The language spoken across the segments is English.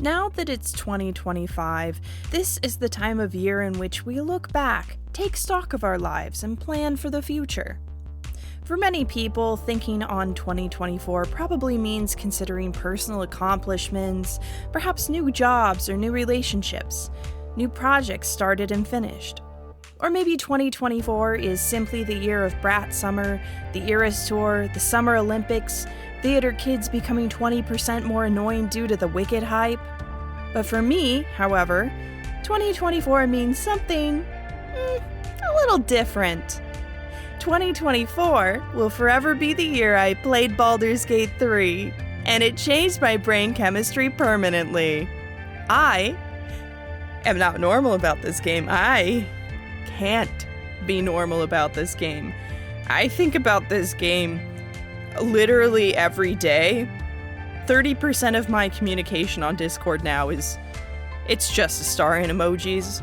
Now that it's 2025, this is the time of year in which we look back, take stock of our lives, and plan for the future. For many people, thinking on 2024 probably means considering personal accomplishments, perhaps new jobs or new relationships, new projects started and finished. Or maybe 2024 is simply the year of Brat Summer, the Eras Tour, the Summer Olympics, theater kids becoming 20% more annoying due to the Wicked hype. But for me, however, 2024 means something a little different. 2024 will forever be the year I played Baldur's Gate 3, and it changed my brain chemistry permanently. I am not normal about this game. I can't be normal about this game. I think about this game literally every day. 30% of my communication on Discord now it's just Astarion emojis.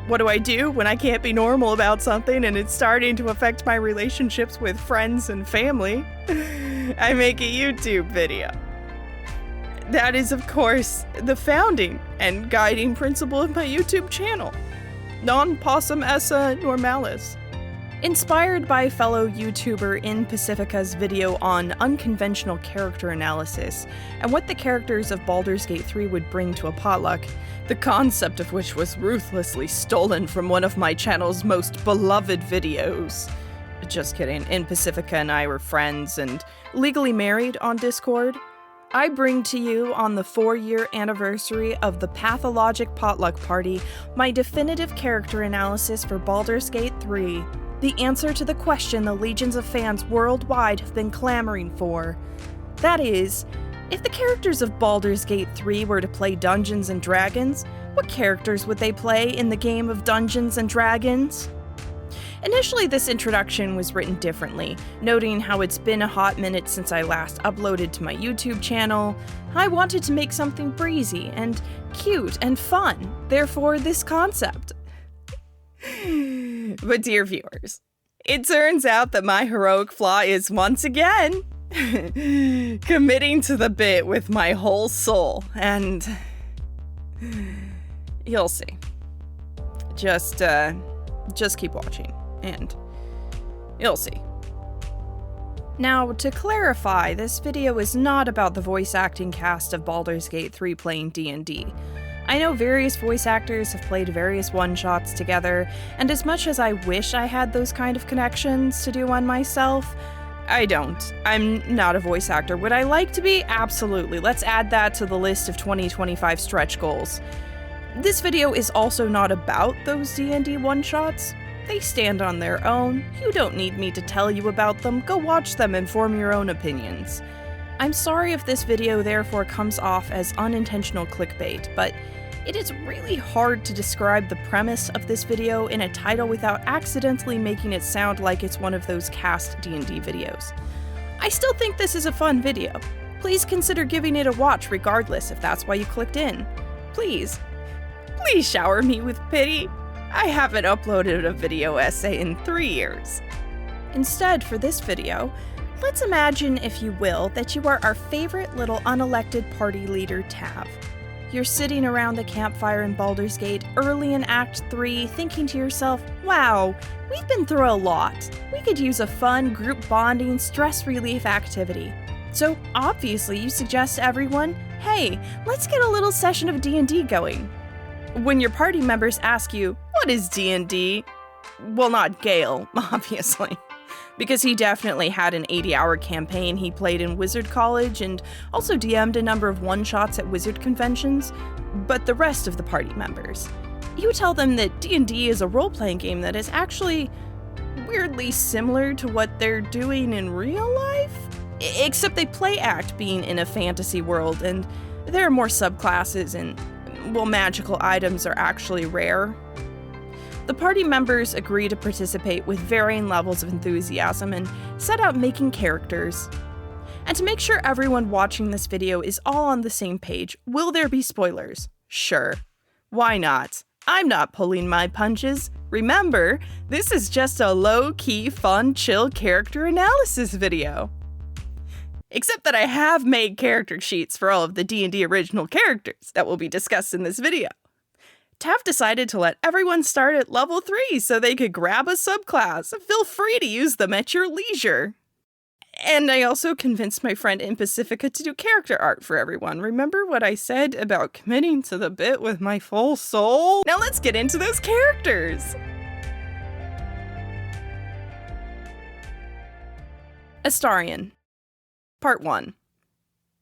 What do I do when I can't be normal about something and it's starting to affect my relationships with friends and family? I make a YouTube video. That is, of course, the founding and guiding principle of my YouTube channel. Non possum esse normalis. Inspired by fellow YouTuber In Pacifica's video on unconventional character analysis and what the characters of Baldur's Gate 3 would bring to a potluck, the concept of which was ruthlessly stolen from one of my channel's most beloved videos. Just kidding, In Pacifica and I were friends and legally married on Discord. I bring to you on the 4-year anniversary of the Pathologic Potluck Party my definitive character analysis for Baldur's Gate 3. The answer to the question the legions of fans worldwide have been clamoring for. That is, if the characters of Baldur's Gate 3 were to play Dungeons & Dragons, what characters would they play in the game of Dungeons & Dragons? Initially, this introduction was written differently, noting how it's been a hot minute since I last uploaded to my YouTube channel. I wanted to make something breezy and cute and fun, therefore this concept. But dear viewers, it turns out that my heroic flaw is once again committing to the bit with my whole soul, and you'll see. Just keep watching, and you'll see. Now, to clarify, this video is not about the voice acting cast of Baldur's Gate 3 playing D&D. I know various voice actors have played various one-shots together, and as much as I wish I had those kind of connections to do one myself, I don't. I'm not a voice actor. Would I like to be? Absolutely. Let's add that to the list of 2025 stretch goals. This video is also not about those D&D one-shots. They stand on their own. You don't need me to tell you about them. Go watch them and form your own opinions. I'm sorry if this video therefore comes off as unintentional clickbait, but it is really hard to describe the premise of this video in a title without accidentally making it sound like it's one of those cast D&D videos. I still think this is a fun video. Please consider giving it a watch regardless if that's why you clicked in. Please shower me with pity. I haven't uploaded a video essay in 3 years. Instead, for this video, let's imagine, if you will, that you are our favorite little unelected party leader, Tav. You're sitting around the campfire in Baldur's Gate early in Act 3, thinking to yourself, wow, we've been through a lot. We could use a fun, group bonding, stress relief activity. So obviously you suggest to everyone, hey, let's get a little session of D&D going. When your party members ask you, what is D&D? Well, not Gale, obviously. Because he definitely had an 80-hour campaign he played in Wizard College and also DM'd a number of one-shots at Wizard conventions, but the rest of the party members. You tell them that D&D is a role-playing game that is actually weirdly similar to what they're doing in real life, except they play act being in a fantasy world and there are more subclasses and, well, magical items are actually rare. The party members agree to participate with varying levels of enthusiasm and set out making characters. And to make sure everyone watching this video is all on the same page, will there be spoilers? Sure. Why not? I'm not pulling my punches. Remember, this is just a low-key, fun, chill character analysis video. Except that I have made character sheets for all of the D&D original characters that will be discussed in this video. Tav decided to let everyone start at level 3 so they could grab a subclass. Feel free to use them at your leisure. And I also convinced my friend in Pacifica to do character art for everyone. Remember what I said about committing to the bit with my full soul? Now let's get into those characters! Astarion. Part 1.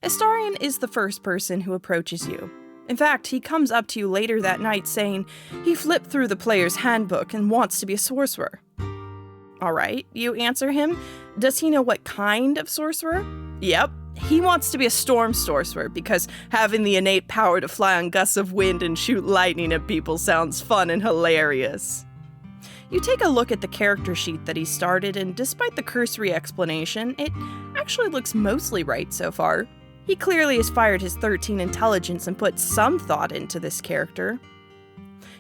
Astarion is the first person who approaches you. In fact, he comes up to you later that night saying he flipped through the player's handbook and wants to be a sorcerer. Alright, you answer him. Does he know what kind of sorcerer? Yep, he wants to be a storm sorcerer because having the innate power to fly on gusts of wind and shoot lightning at people sounds fun and hilarious. You take a look at the character sheet that he started, and despite the cursory explanation, it actually looks mostly right so far. He clearly has fired his 13 intelligence and put some thought into this character.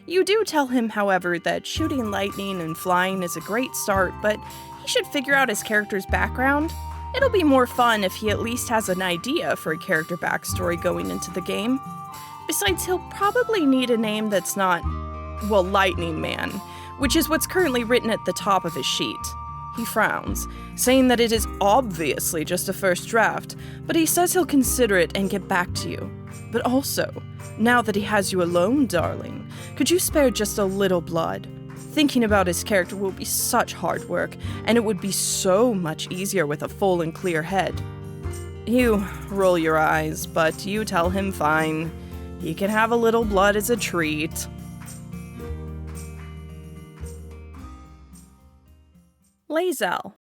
You do tell him, however, that shooting lightning and flying is a great start, but he should figure out his character's background. It'll be more fun if he at least has an idea for a character backstory going into the game. Besides, he'll probably need a name that's not, well, Lightning Man, which is what's currently written at the top of his sheet. He frowns, saying that it is obviously just a first draft, but he says he'll consider it and get back to you. But also, now that he has you alone, darling, could you spare just a little blood? Thinking about his character will be such hard work, and it would be so much easier with a full and clear head. You roll your eyes, but you tell him fine. He can have a little blood as a treat. Lae'zel.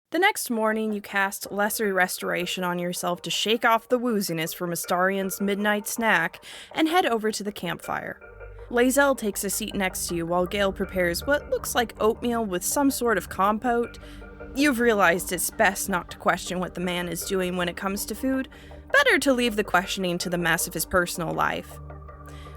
The next morning, you cast Lesser Restoration on yourself to shake off the wooziness from Astarion's midnight snack and head over to the campfire. Lae'zel takes a seat next to you while Gale prepares what looks like oatmeal with some sort of compote. You've realized it's best not to question what the man is doing when it comes to food. Better to leave the questioning to the mess of his personal life.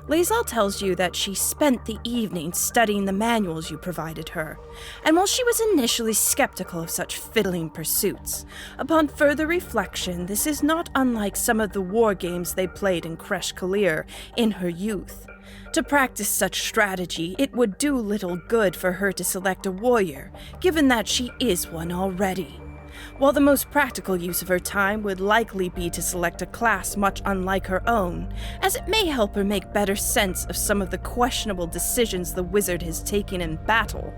Lae'zel tells you that she spent the evening studying the manuals you provided her, and while she was initially skeptical of such fiddling pursuits, upon further reflection, this is not unlike some of the war games they played in Kresh Kalir in her youth. To practice such strategy, it would do little good for her to select a warrior, given that she is one already. While the most practical use of her time would likely be to select a class much unlike her own, as it may help her make better sense of some of the questionable decisions the wizard has taken in battle.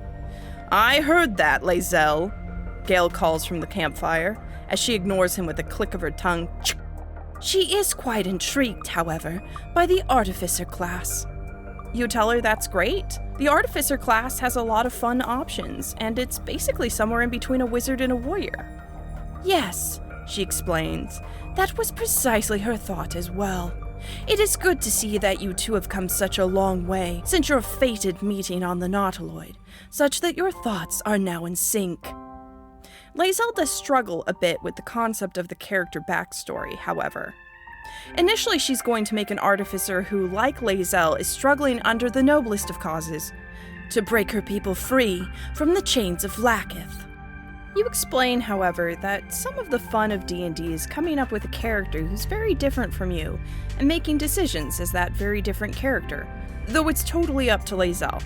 I heard that, Lae'zel, Gale calls from the campfire, as she ignores him with a click of her tongue. She is quite intrigued, however, by the Artificer class. You tell her that's great. The Artificer class has a lot of fun options, and it's basically somewhere in between a wizard and a warrior. Yes, she explains. That was precisely her thought as well. It is good to see that you two have come such a long way since your fated meeting on the Nautiloid, such that your thoughts are now in sync. Lae'zel does struggle a bit with the concept of the character backstory, however. Initially, she's going to make an artificer who, like Lae'zel, is struggling under the noblest of causes, to break her people free from the chains of Vlaakith. You explain, however, that some of the fun of D&D is coming up with a character who's very different from you, and making decisions as that very different character, though it's totally up to Lae'zel.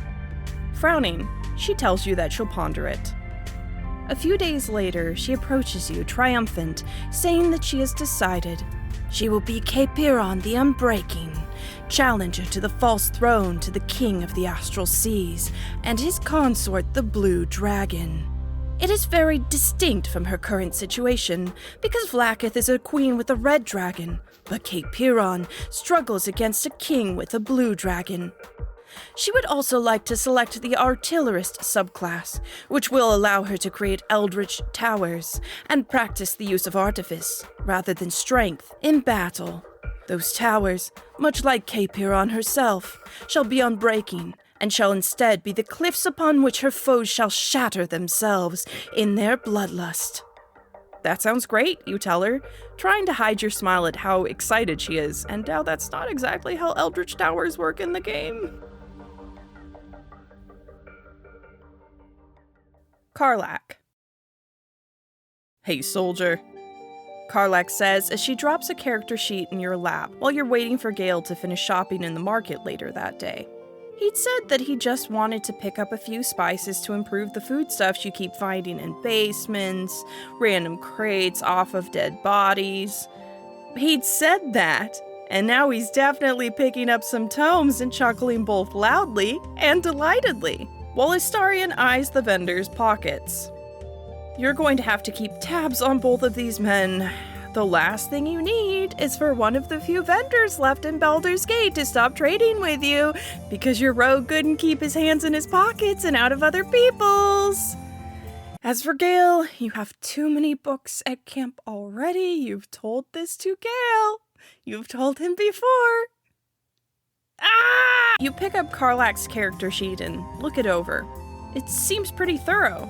Frowning, she tells you that she'll ponder it. A few days later, she approaches you, triumphant, saying that she has decided. She will be Capiron the Unbreaking, challenger to the false throne to the king of the astral seas, and his consort the Blue Dragon. It is very distinct from her current situation, because Vlaakith is a queen with a red dragon, but Capiron struggles against a king with a blue dragon. She would also like to select the Artillerist subclass, which will allow her to create eldritch towers and practice the use of artifice, rather than strength, in battle. Those towers, much like Capiron herself, shall be unbreaking, and shall instead be the cliffs upon which her foes shall shatter themselves in their bloodlust. That sounds great, you tell her, trying to hide your smile at how excited she is, and now that's not exactly how eldritch towers work in the game. Karlach. Hey, soldier. Karlach says as she drops a character sheet in your lap while you're waiting for Gale to finish shopping in the market later that day. He'd said that he just wanted to pick up a few spices to improve the foodstuffs you keep finding in basements, random crates off of dead bodies. He'd said that, and now he's definitely picking up some tomes and chuckling both loudly and delightedly, while Astarion eyes the vendor's pockets. You're going to have to keep tabs on both of these men. The last thing you need is for one of the few vendors left in Baldur's Gate to stop trading with you, because your rogue couldn't keep his hands in his pockets and out of other people's. As for Gale, you have too many books at camp already. You've told this to Gale. You've told him before. Ah! You pick up Karlach's character sheet and look it over. It seems pretty thorough.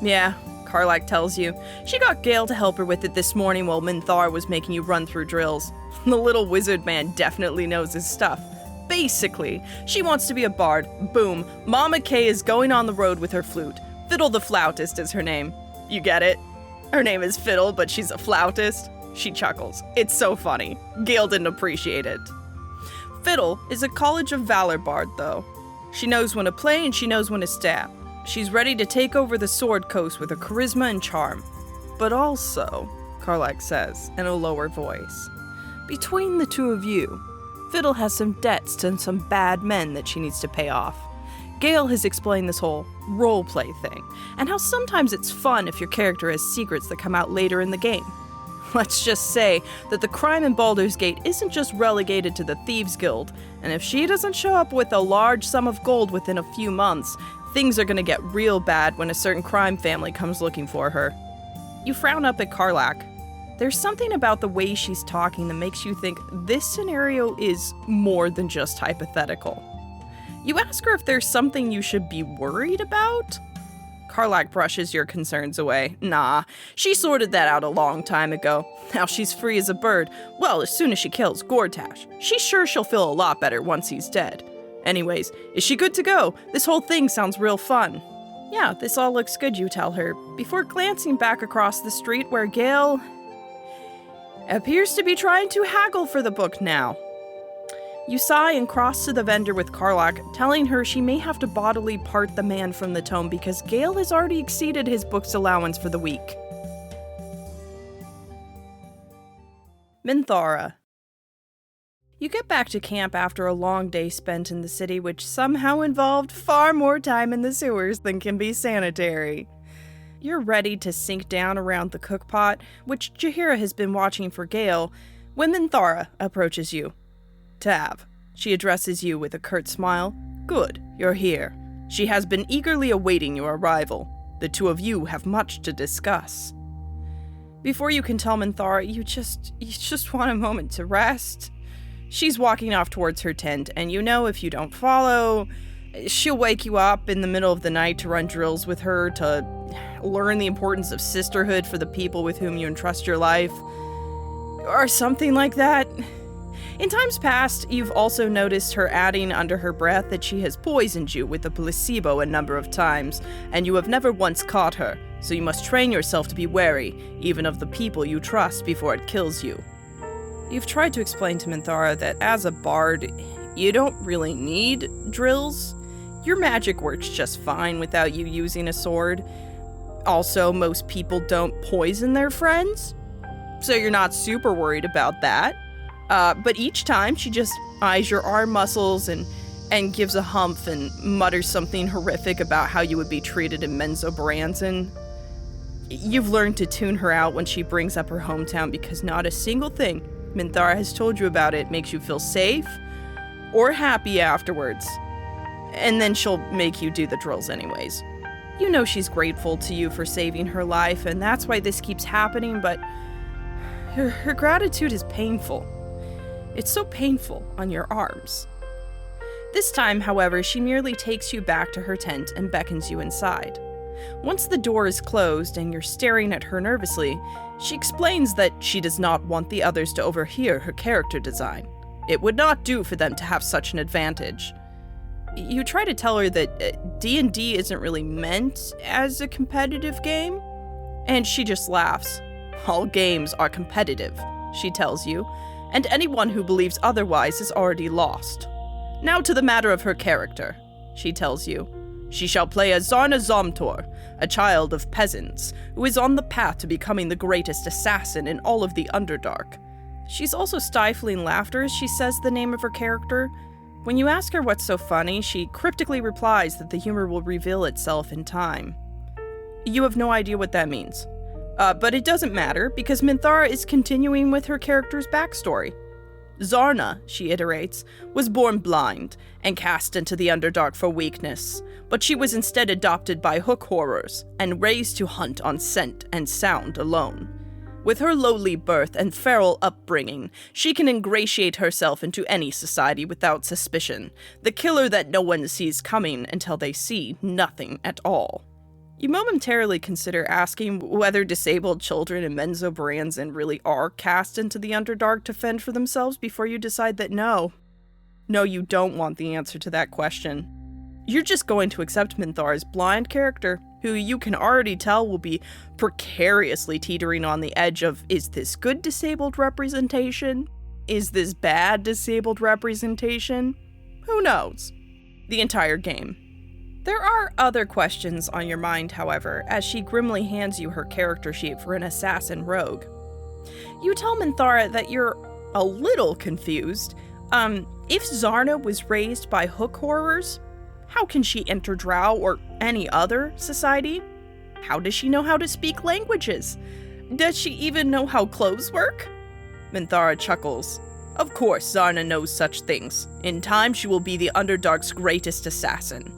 Yeah, Karlach tells you. She got Gale to help her with it this morning while Minthara was making you run through drills. The little wizard man definitely knows his stuff. Basically, she wants to be a bard. Boom. Mama Kay is going on the road with her flute. Fiddle the Flautist is her name. You get it? Her name is Fiddle, but she's a flautist. She chuckles. It's so funny. Gale didn't appreciate it. Fiddle is a College of Valor bard, though. She knows when to play and she knows when to stab. She's ready to take over the Sword Coast with her charisma and charm. But also, Karlach says in a lower voice, between the two of you, Fiddle has some debts to some bad men that she needs to pay off. Gale has explained this whole roleplay thing, and how sometimes it's fun if your character has secrets that come out later in the game. Let's just say that the crime in Baldur's Gate isn't just relegated to the Thieves Guild, and if she doesn't show up with a large sum of gold within a few months, things are gonna get real bad when a certain crime family comes looking for her. You frown up at Karlach. There's something about the way she's talking that makes you think this scenario is more than just hypothetical. You ask her if there's something you should be worried about? Karlach brushes your concerns away. Nah, she sorted that out a long time ago. Now she's free as a bird. Well, as soon as she kills Gortash. She's sure she'll feel a lot better once he's dead. Anyways, is she good to go? This whole thing sounds real fun. Yeah, this all looks good, you tell her, before glancing back across the street where Gale appears to be trying to haggle for the book now. You sigh and cross to the vendor with Karlach, telling her she may have to bodily part the man from the tome because Gale has already exceeded his book's allowance for the week. Minthara. You get back to camp after a long day spent in the city, which somehow involved far more time in the sewers than can be sanitary. You're ready to sink down around the cookpot, which Jaheira has been watching for Gale, when Minthara approaches you. Tav. She addresses you with a curt smile. Good, you're here. She has been eagerly awaiting your arrival. The two of you have much to discuss. Before you can tell Minthara, you just want a moment to rest. She's walking off towards her tent, and you know if you don't follow, she'll wake you up in the middle of the night to run drills with her, to learn the importance of sisterhood for the people with whom you entrust your life, or something like that. In times past, you've also noticed her adding under her breath that she has poisoned you with a placebo a number of times, and you have never once caught her, so you must train yourself to be wary, even of the people you trust, before it kills you. You've tried to explain to Minthara that as a bard, you don't really need drills. Your magic works just fine without you using a sword. Also, most people don't poison their friends, so you're not super worried about that. But each time, she just eyes your arm muscles and gives a humph and mutters something horrific about how you would be treated in Menzoberranzan. You've learned to tune her out when she brings up her hometown because not a single thing Minthara has told you about it makes you feel safe or happy afterwards. And then she'll make you do the drills anyways. You know she's grateful to you for saving her life, and that's why this keeps happening, but her gratitude is painful. It's so painful on your arms. This time, however, she merely takes you back to her tent and beckons you inside. Once the door is closed and you're staring at her nervously, she explains that she does not want the others to overhear her character design. It would not do for them to have such an advantage. You try to tell her that D&D isn't really meant as a competitive game, and she just laughs. All games are competitive, she tells you, and anyone who believes otherwise is already lost. Now to the matter of her character, she tells you. She shall play as Zarna Zomtor, a child of peasants, who is on the path to becoming the greatest assassin in all of the Underdark. She's also stifling laughter as she says the name of her character. When you ask her what's so funny, she cryptically replies that the humor will reveal itself in time. You have no idea what that means. But it doesn't matter, because Minthara is continuing with her character's backstory. Zarna, she iterates, was born blind and cast into the Underdark for weakness, but she was instead adopted by hook horrors and raised to hunt on scent and sound alone. With her lowly birth and feral upbringing, she can ingratiate herself into any society without suspicion, the killer that no one sees coming until they see nothing at all. You momentarily consider asking whether disabled children and Menzoberranzan really are cast into the Underdark to fend for themselves before you decide that no. No, you don't want the answer to that question. You're just going to accept Minthara's blind character, who you can already tell will be precariously teetering on the edge of, is this good disabled representation? Is this bad disabled representation? Who knows? The entire game. There are other questions on your mind, however, as she grimly hands you her character sheet for an assassin rogue. You tell Minthara that you're a little confused. If Zarna was raised by hook horrors, how can she enter Drow or any other society? How does she know how to speak languages? Does she even know how clothes work? Minthara chuckles. Of course Zarna knows such things. In time she will be the Underdark's greatest assassin.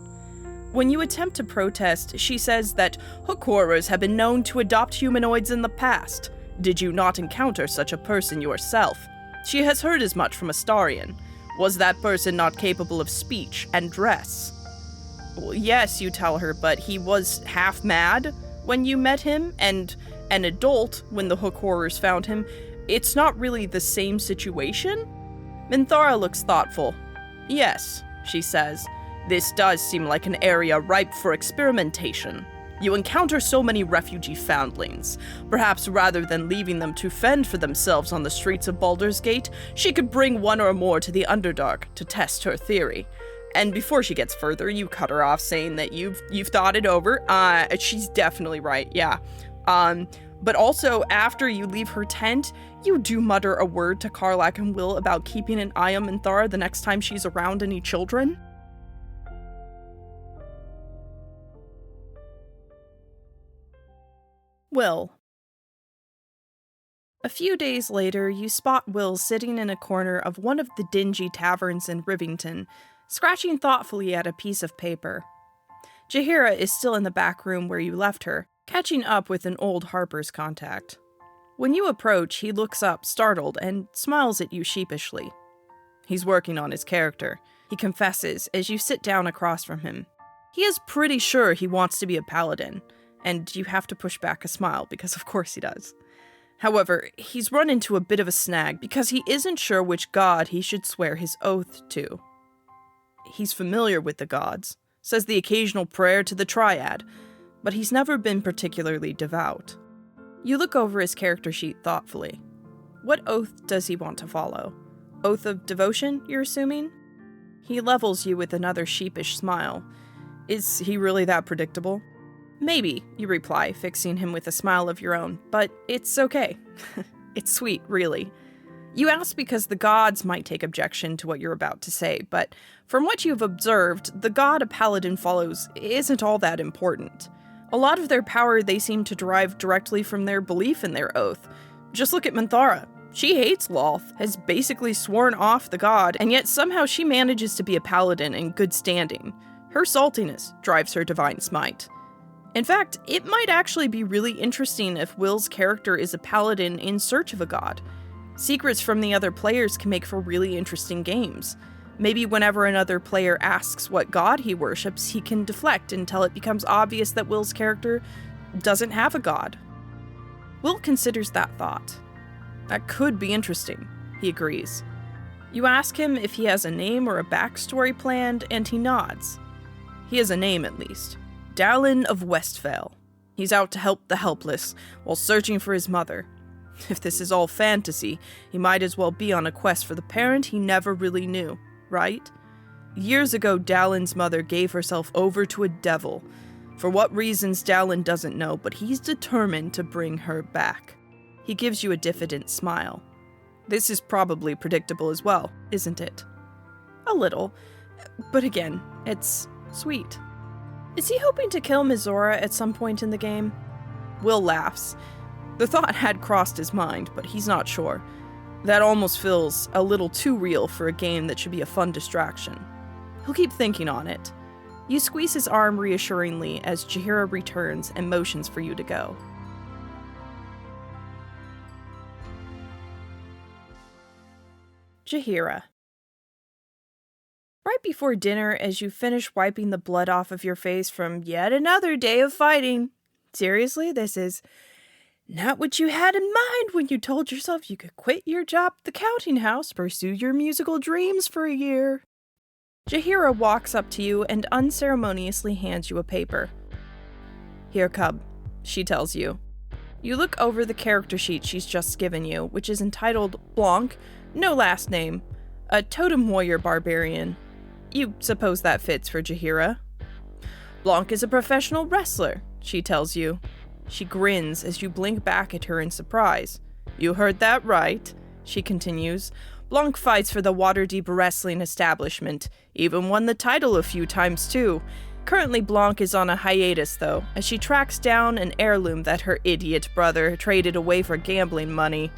When you attempt to protest, she says that hook horrors have been known to adopt humanoids in the past. Did you not encounter such a person yourself? She has heard as much from Astarion. Was that person not capable of speech and dress? Well, yes, you tell her, but he was half mad when you met him, and an adult when the hook horrors found him. It's not really the same situation? Minthara looks thoughtful. Yes, she says. This does seem like an area ripe for experimentation. You encounter so many refugee foundlings. Perhaps rather than leaving them to fend for themselves on the streets of Baldur's Gate, she could bring one or more to the Underdark to test her theory. And before she gets further, you cut her off saying that you've thought it over. She's definitely right, yeah. But also, after you leave her tent, you do mutter a word to Karlach and Wyll about keeping an eye on Minthara the next time she's around any children. Wyll. A few days later, you spot Wyll sitting in a corner of one of the dingy taverns in Rivington, scratching thoughtfully at a piece of paper. Jaheira is still in the back room where you left her, catching up with an old Harper's contact. When you approach, he looks up, startled, and smiles at you sheepishly. He's working on his character, he confesses as you sit down across from him. He is pretty sure he wants to be a paladin, and you have to push back a smile, because of course he does. However, he's run into a bit of a snag because he isn't sure which god he should swear his oath to. He's familiar with the gods, says the occasional prayer to the Triad, but he's never been particularly devout. You look over his character sheet thoughtfully. What oath does he want to follow? Oath of devotion, you're assuming? He levels you with another sheepish smile. Is he really that predictable? Maybe, you reply, fixing him with a smile of your own, but it's okay. It's sweet, really. You ask because the gods might take objection to what you're about to say, but from what you've observed, the god a paladin follows isn't all that important. A lot of their power they seem to derive directly from their belief in their oath. Just look at Minthara. She hates Loth, has basically sworn off the god, and yet somehow she manages to be a paladin in good standing. Her saltiness drives her divine smite. In fact, it might actually be really interesting if Wyll's character is a paladin in search of a god. Secrets from the other players can make for really interesting games. Maybe whenever another player asks what god he worships, he can deflect until it becomes obvious that Wyll's character doesn't have a god. Wyll considers that thought. That could be interesting, he agrees. You ask him if he has a name or a backstory planned, and he nods. He has a name, at least. Dallin of Westvale. He's out to help the helpless, while searching for his mother, If this is all fantasy, he might as well be on a quest for the parent he never really knew, right? Years ago, Dallin's mother gave herself over to a devil. For what reasons, Dallin doesn't know, but he's determined to bring her back. He gives you a diffident smile. This is probably predictable as well, isn't it? A little. But again, it's sweet. Is he hoping to kill Minthara at some point in the game? Wyll laughs. The thought had crossed his mind, but he's not sure. That almost feels a little too real for a game that should be a fun distraction. He'll keep thinking on it. You squeeze his arm reassuringly as Jaheira returns and motions for you to go. Jaheira. Right before dinner, as you finish wiping the blood off of your face from yet another day of fighting. Seriously, this is not what you had in mind when you told yourself you could quit your job at the counting house, pursue your musical dreams for a year. Jaheira walks up to you and unceremoniously hands you a paper. Here, cub, she tells you. You look over the character sheet she's just given you, which is entitled Blanc, no last name, a totem warrior barbarian. You suppose that fits for Jaheira. Blanc is a professional wrestler, she tells you. She grins as you blink back at her in surprise. You heard that right, she continues. Blanc fights for the Waterdeep Wrestling Establishment, even won the title a few times too. Currently Blanc is on a hiatus though, as she tracks down an heirloom that her idiot brother traded away for gambling money.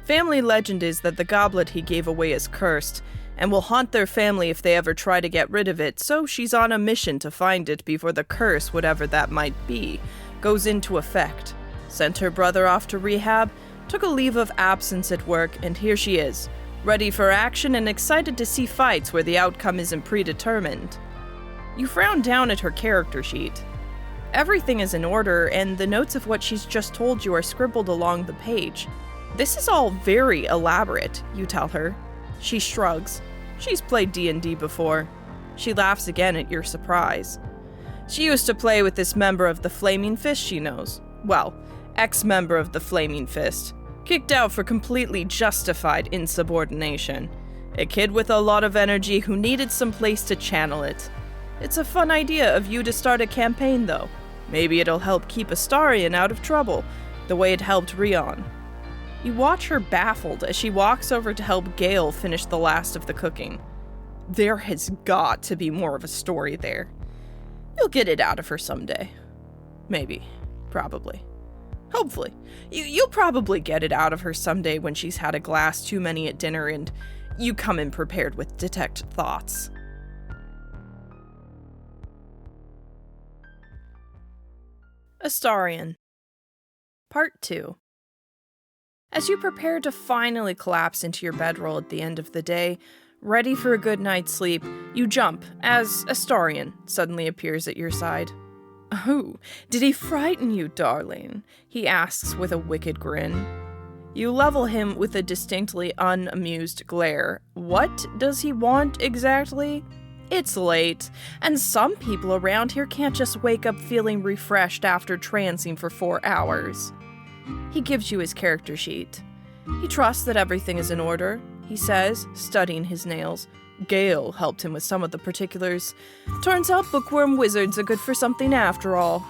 Family legend is that the goblet he gave away is cursed, and will haunt their family if they ever try to get rid of it, so she's on a mission to find it before the curse, whatever that might be, goes into effect. Sent her brother off to rehab, took a leave of absence at work, and here she is, ready for action and excited to see fights where the outcome isn't predetermined. You frown down at her character sheet. Everything is in order, and the notes of what she's just told you are scribbled along the page. This is all very elaborate, you tell her. She shrugs. She's played D&D before. She laughs again at your surprise. She used to play with this member of the Flaming Fist she knows. Well, ex-member of the Flaming Fist. Kicked out for completely justified insubordination. A kid with a lot of energy who needed some place to channel it. It's a fun idea of you to start a campaign, though. Maybe it'll help keep Astarion out of trouble, the way it helped Rion. You watch her baffled as she walks over to help Gale finish the last of the cooking. There has got to be more of a story there. You'll get it out of her someday. Maybe. Probably. Hopefully. You'll probably get it out of her someday when she's had a glass too many at dinner and you come in prepared with detect thoughts. Astarion. Part 2. As you prepare to finally collapse into your bedroll at the end of the day, ready for a good night's sleep, you jump as Astarion suddenly appears at your side. "Oh, did he frighten you, darling?" he asks with a wicked grin. You level him with a distinctly unamused glare. What does he want exactly? It's late, and some people around here can't just wake up feeling refreshed after trancing for 4 hours. He gives you his character sheet. He trusts that everything is in order, he says, studying his nails. Gale helped him with some of the particulars. Turns out bookworm wizards are good for something after all.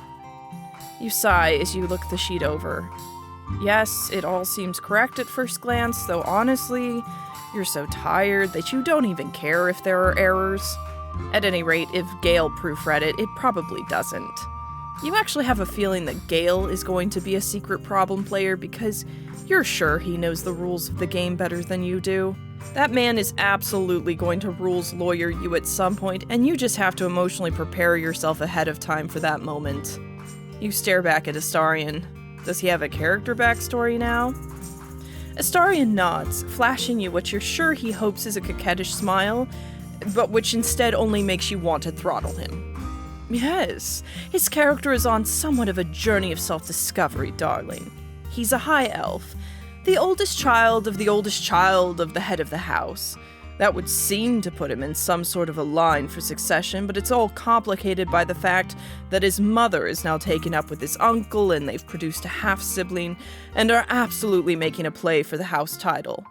You sigh as you look the sheet over. Yes, it all seems correct at first glance, though honestly, you're so tired that you don't even care if there are errors. At any rate, if Gale proofread it, it probably doesn't. You actually have a feeling that Gale is going to be a secret problem player because you're sure he knows the rules of the game better than you do. That man is absolutely going to rules lawyer you at some point, and you just have to emotionally prepare yourself ahead of time for that moment. You stare back at Astarion. Does he have a character backstory now? Astarion nods, flashing you what you're sure he hopes is a coquettish smile, but which instead only makes you want to throttle him. Yes, his character is on somewhat of a journey of self-discovery, darling. He's a high elf, the oldest child of the head of the house. That would seem to put him in some sort of a line for succession, but it's all complicated by the fact that his mother is now taken up with his uncle, and they've produced a half-sibling, and are absolutely making a play for the house title.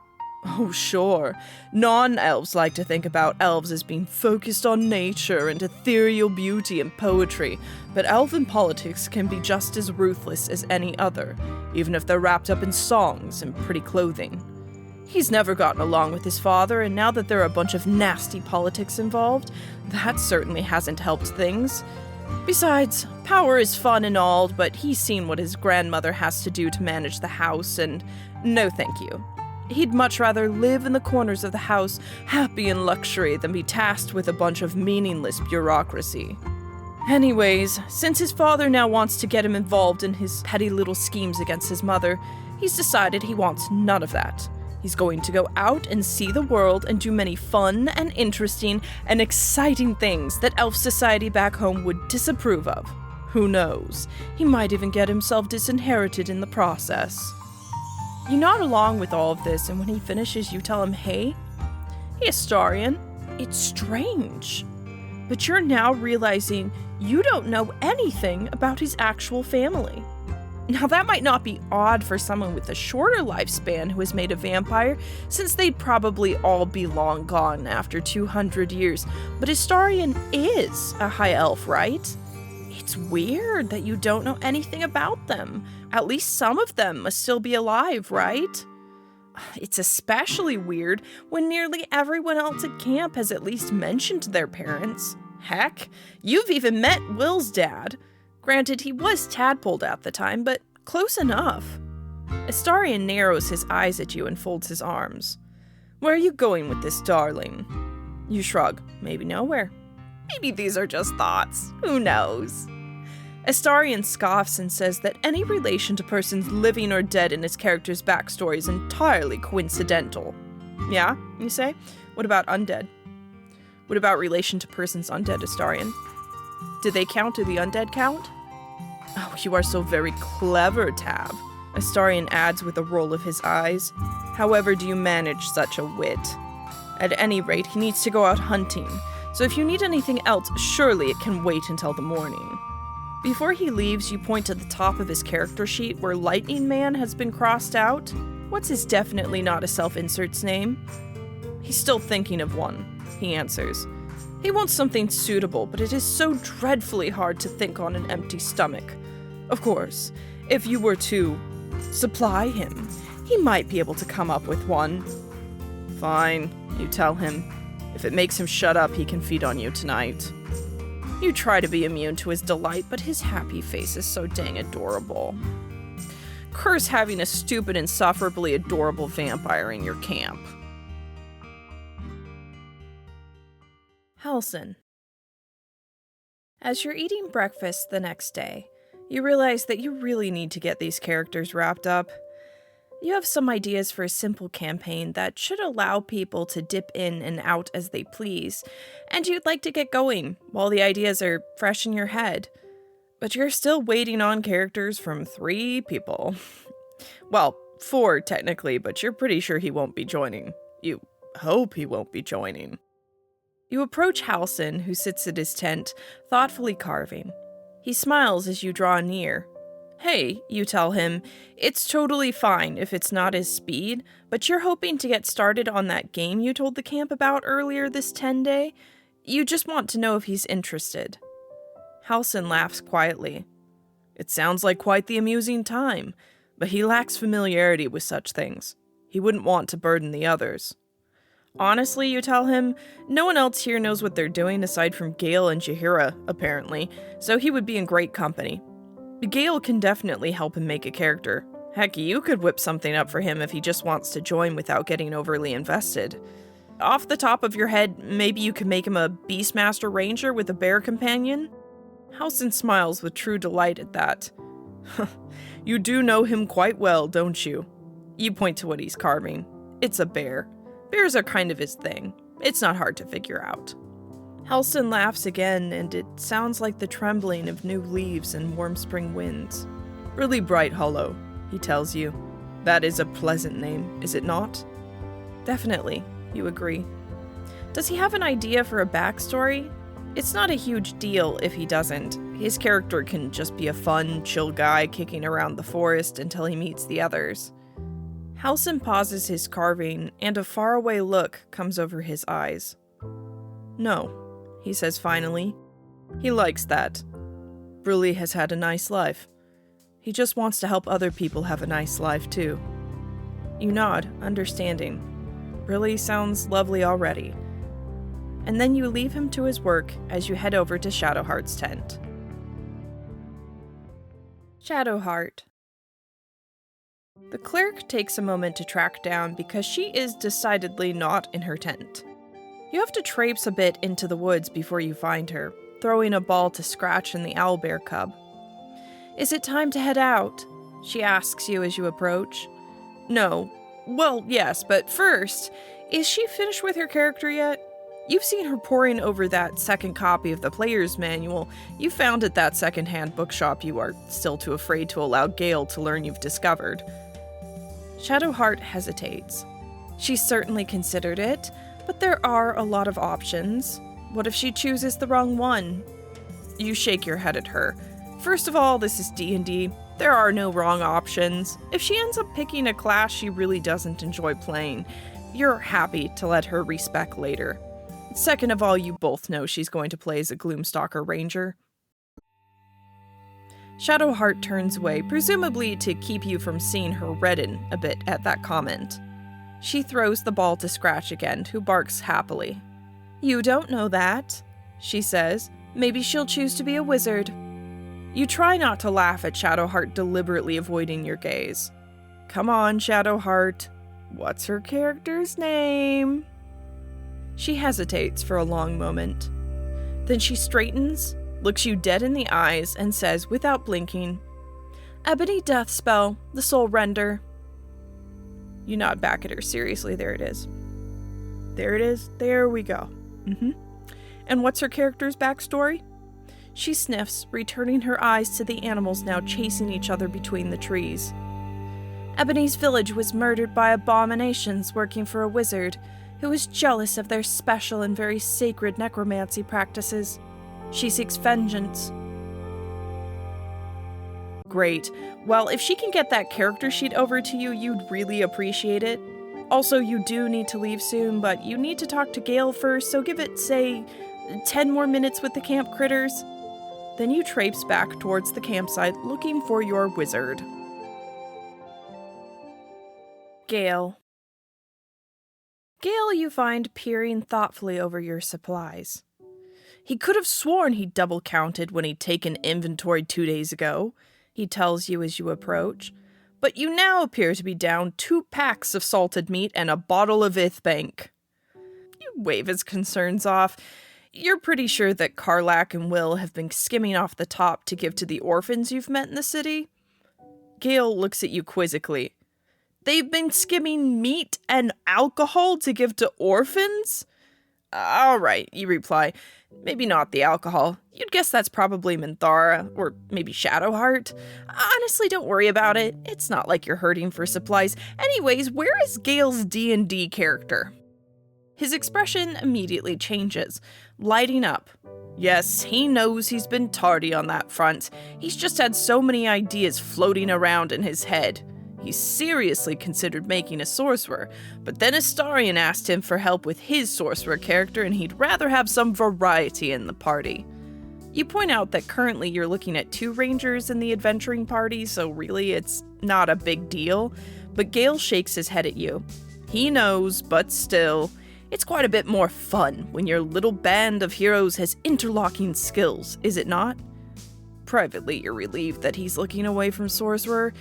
Oh, sure, non-elves like to think about elves as being focused on nature and ethereal beauty and poetry, but elven politics can be just as ruthless as any other, even if they're wrapped up in songs and pretty clothing. He's never gotten along with his father, and now that there are a bunch of nasty politics involved, that certainly hasn't helped things. Besides, power is fun and all, but he's seen what his grandmother has to do to manage the house, and no thank you. He'd much rather live in the corners of the house, happy in luxury, than be tasked with a bunch of meaningless bureaucracy. Anyways, since his father now wants to get him involved in his petty little schemes against his mother, he's decided he wants none of that. He's going to go out and see the world and do many fun and interesting and exciting things that elf society back home would disapprove of. Who knows? He might even get himself disinherited in the process. You nod along with all of this, and when he finishes, you tell him, Hey, Astarion, it's strange. But you're now realizing you don't know anything about his actual family. Now, that might not be odd for someone with a shorter lifespan who is made a vampire, since they'd probably all be long gone after 200 years, but Astarion is a high elf, right? It's weird that you don't know anything about them. At least some of them must still be alive, right? It's especially weird when nearly everyone else at camp has at least mentioned their parents. Heck, you've even met Wyll's dad. Granted, he was tadpoled at the time, but close enough. Astarion narrows his eyes at you and folds his arms. Where are you going with this, darling? You shrug. Maybe nowhere. Maybe these are just thoughts. Who knows? Astarion scoffs and says that any relation to persons living or dead in his character's backstory is entirely coincidental. Yeah, you say? What about undead? What about relation to persons undead, Astarion? Do they count? Do the undead count? Oh, you are so very clever, Tab. Astarion adds with a roll of his eyes. However do you manage such a wit? At any rate, he needs to go out hunting, so if you need anything else, surely it can wait until the morning. Before he leaves, you point to the top of his character sheet where Lightning Man has been crossed out. What's his definitely not a self-insert's name? He's still thinking of one, he answers. He wants something suitable, but it is so dreadfully hard to think on an empty stomach. Of course, if you were to supply him, he might be able to come up with one. Fine, you tell him. If it makes him shut up, he can feed on you tonight. You try to be immune to his delight, but his happy face is so dang adorable. Curse having a stupid, insufferably adorable vampire in your camp. Halsin. As you're eating breakfast the next day, you realize that you really need to get these characters wrapped up. You have some ideas for a simple campaign that should allow people to dip in and out as they please, and you'd like to get going while the ideas are fresh in your head. But you're still waiting on characters from 3 people. Well, 4 technically, but you're pretty sure he won't be joining. You hope he won't be joining. You approach Halsin, who sits at his tent, thoughtfully carving. He smiles as you draw near. Hey, you tell him, it's totally fine if it's not his speed, but you're hoping to get started on that game you told the camp about earlier this 10-day? You just want to know if he's interested. Halsin laughs quietly. It sounds like quite the amusing time, but he lacks familiarity with such things. He wouldn't want to burden the others. Honestly, you tell him, no one else here knows what they're doing aside from Gale and Jaheira, apparently, so he would be in great company. Gale can definitely help him make a character. Heck, you could whip something up for him if he just wants to join without getting overly invested. Off the top of your head, maybe you could make him a Beastmaster Ranger with a bear companion? Halsin smiles with true delight at that. You do know him quite well, don't you? You point to what he's carving. It's a bear. Bears are kind of his thing. It's not hard to figure out. Halsin laughs again, and it sounds like the trembling of new leaves and warm spring winds. Really bright hollow, he tells you. That is a pleasant name, is it not? Definitely, you agree. Does he have an idea for a backstory? It's not a huge deal if he doesn't. His character can just be a fun, chill guy kicking around the forest until he meets the others. Halsin pauses his carving, and a faraway look comes over his eyes. No, he says finally. He likes that. Brilli has had a nice life. He just wants to help other people have a nice life, too. You nod, understanding. Brilli sounds lovely already. And then you leave him to his work as you head over to Shadowheart's tent. Shadowheart. The cleric takes a moment to track down because she is decidedly not in her tent. You have to traipse a bit into the woods before you find her, throwing a ball to Scratch and the owlbear cub. Is it time to head out? She asks you as you approach. No. Well, yes, but first, is she finished with her character yet? You've seen her poring over that second copy of the player's manual you found at that second-hand bookshop you are still too afraid to allow Gale to learn you've discovered. Shadowheart hesitates. She's certainly considered it, but there are a lot of options. What if she chooses the wrong one? You shake your head at her. First of all, this is D&D. There are no wrong options. If she ends up picking a class she really doesn't enjoy playing, you're happy to let her respec later. Second of all, you both know she's going to play as a Gloomstalker Ranger. Shadowheart turns away, presumably to keep you from seeing her redden a bit at that comment. She throws the ball to Scratch again, who barks happily. You don't know that, she says. Maybe she'll choose to be a wizard. You try not to laugh at Shadowheart deliberately avoiding your gaze. Come on, Shadowheart. What's her character's name? She hesitates for a long moment. Then she straightens, looks you dead in the eyes, and says without blinking, Ebony Deathspell, the Soul Render. You nod back at her seriously. There it is. There it is. There we go. And what's her character's backstory? She sniffs, returning her eyes to the animals now chasing each other between the trees. Ebony's village was murdered by abominations working for a wizard who was jealous of their special and very sacred necromancy practices. She seeks vengeance. Great. Well, if she can get that character sheet over to you, you'd really appreciate it. Also, you do need to leave soon, but you need to talk to Gale first, so give it, say, 10 more minutes with the camp critters. Then you traipse back towards the campsite looking for your wizard. Gale. Gale you find peering thoughtfully over your supplies. He could have sworn he double-counted when he'd taken inventory 2 days ago, he tells you as you approach, but you now appear to be down 2 packs of salted meat and a bottle of Ithbank. You wave his concerns off. You're pretty sure that Karlach and Wyll have been skimming off the top to give to the orphans you've met in the city. Gale looks at you quizzically. They've been skimming meat and alcohol to give to orphans? All right, you reply. Maybe not the alcohol. You'd guess that's probably Minthara, or maybe Shadowheart. Honestly, don't worry about it. It's not like you're hurting for supplies. Anyways, where is Gale's D&D character? His expression immediately changes, lighting up. Yes, he knows he's been tardy on that front. He's just had so many ideas floating around in his head. He seriously considered making a sorcerer, but then Astarion asked him for help with his sorcerer character and he'd rather have some variety in the party. You point out that currently you're looking at 2 rangers in the adventuring party, so really it's not a big deal, but Gale shakes his head at you. He knows, but still, it's quite a bit more fun when your little band of heroes has interlocking skills, is it not? Privately, you're relieved that he's looking away from sorcerer.